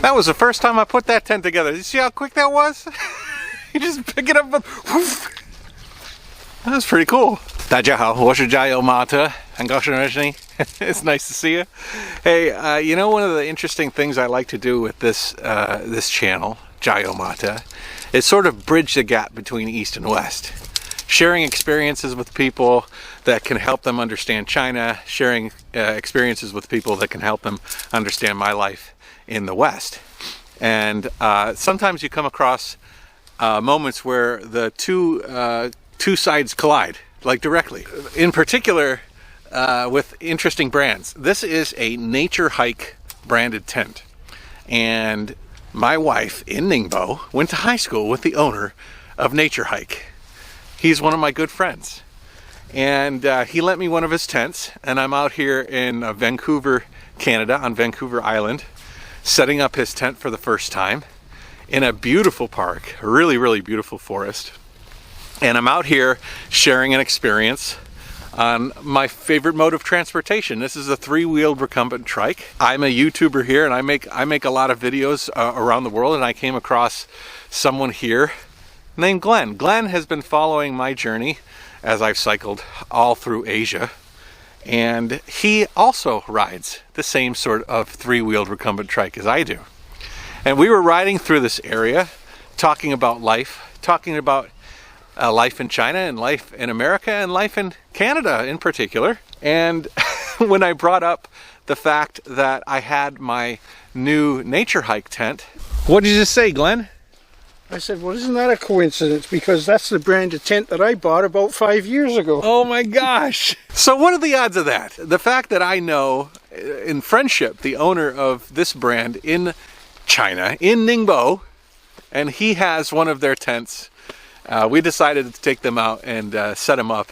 That was the first time I put that tent together. Did you see how quick that was? You just pick it up and whoof. That was pretty cool. 大家好，我是加油马特，很高兴认识你。It's nice to see you. Hey, you know, one of the interesting things I like to do with this this channel, 加油马特, is sort of bridge the gap between East and West. Sharing experiences with people that can help them understand China, sharing experiences with people that can help them understand my life in the West. And sometimes you come across moments where the two sides collide, like directly. In particular, with interesting brands. This is a Nature Hike branded tent. And my wife in Ningbo went to high school with the owner of Nature Hike. He's one of my good friends. And he lent me one of his tents, and I'm out here in Vancouver, Canada, on Vancouver Island, setting up his tent for the first time in a beautiful park, a really, really beautiful forest. And I'm out here sharing an experience on my favorite mode of transportation. This is a three-wheeled recumbent trike. I'm a YouTuber here, and I make a lot of videos around the world, and I came across someone here named Glenn. Glenn has been following my journey as I've cycled all through Asia, and he also rides the same sort of three-wheeled recumbent trike as I do. And we were riding through this area, talking about life, talking about life in China and life in America and life in Canada in particular. And when I brought up the fact that I had my new Nature Hike tent, what did you just say, Glenn? I said, well, isn't that a coincidence? Because that's the brand of tent that I bought about 5 years ago. Oh my gosh. So what are the odds of that? The fact that I know in friendship the owner of this brand in China, in Ningbo, and he has one of their tents. We decided to take them out and set them up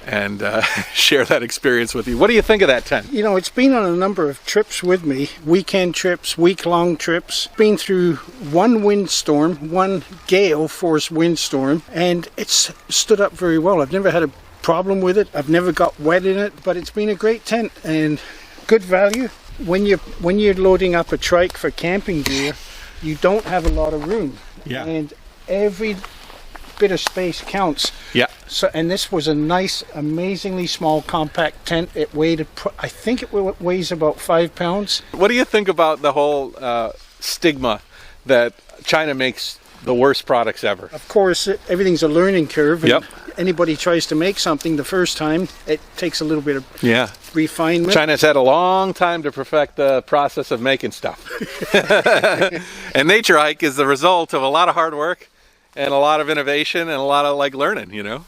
and share that experience with you. What do you think of that tent? You know, it's been on a number of trips with me, weekend trips, week-long trips. Been through one windstorm, one gale force windstorm, and it's stood up very well. I've never had a problem with it. I've never got wet in it, but it's been a great tent and good value. When you're loading up a trike for camping gear, you don't have a lot of room. Yeah. And every bit of space counts. Yeah. So, and this was a nice, amazingly small, compact tent. It weighed, I think it weighs about 5 pounds. What do you think about the whole stigma that China makes the worst products ever? Of course, everything's a learning curve. And Yep. anybody tries to make something the first time, it takes a little bit of refinement. China's had a long time to perfect the process of making stuff. And Nature Hike is the result of a lot of hard work and a lot of innovation and a lot of learning, you know.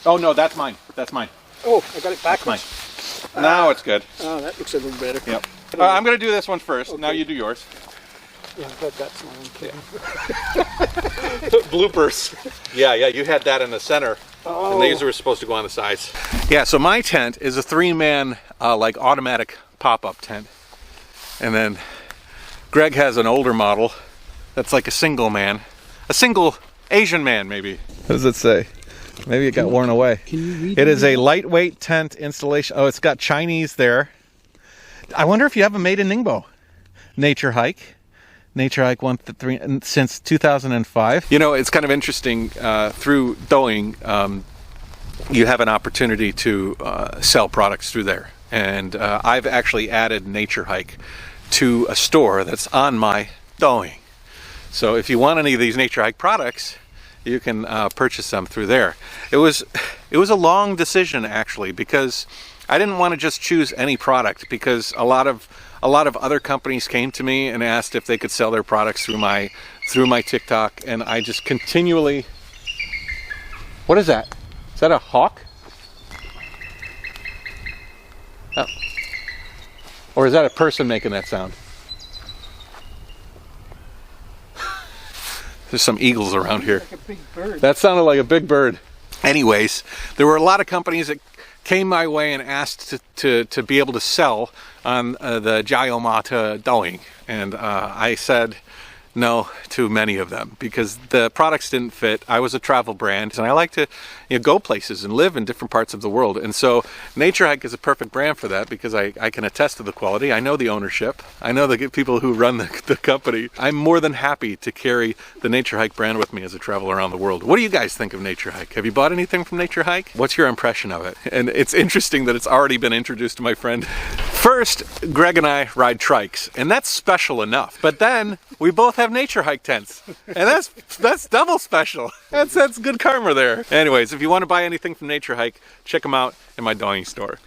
Oh no, that's mine. That's mine. Oh, I got it backwards. Mine. Now it's good. Oh, that looks a little better. Yep. I'm going to do this one first. Okay. Now you do yours. Yeah, I bet that's mine. Okay. Bloopers. Yeah, you had that in the center. Oh. And these were supposed to go on the sides. Yeah, so my tent is a 3-man automatic pop-up tent. And then Greg has an older model that's like a single man. A single Asian man, maybe. What does it say? Maybe it got worn away. Can you read it? Is a lightweight tent installation. Oh, it's got Chinese there. I wonder if you have a made in Ningbo. Nature Hike 1-3 since 2005. You know, it's kind of interesting. Through Douyin, you have an opportunity to sell products through there. And I've actually added Nature Hike to a store that's on my Douyin. So if you want any of these Nature Hike products, you can purchase them through there. It was a long decision actually, because I didn't want to just choose any product, because a lot of other companies came to me and asked if they could sell their products through my TikTok, and I just continually. What is that? Is that a hawk? Oh. Or is that a person making that sound? There's some eagles around here. Like a big bird. That sounded like a big bird. Anyways, there were a lot of companies that came my way and asked to be able to sell on the Jiaomata Douyin. And I said no to many of them because the products didn't fit. I was a travel brand and I like to go places and live in different parts of the world. And so Nature Hike is a perfect brand for that because I can attest to the quality. I know the ownership. I know the people who run the company. I'm more than happy to carry the Nature Hike brand with me as I travel around the world. What do you guys think of Nature Hike? Have you bought anything from Nature Hike? What's your impression of it? And it's interesting that it's already been introduced to my friend. First, Greg and I ride trikes, and that's special enough. But then we both have Nature Hike tents, and that's double special. That's good karma there. Anyways, if you want to buy anything from Nature Hike, check them out in my Dongy store.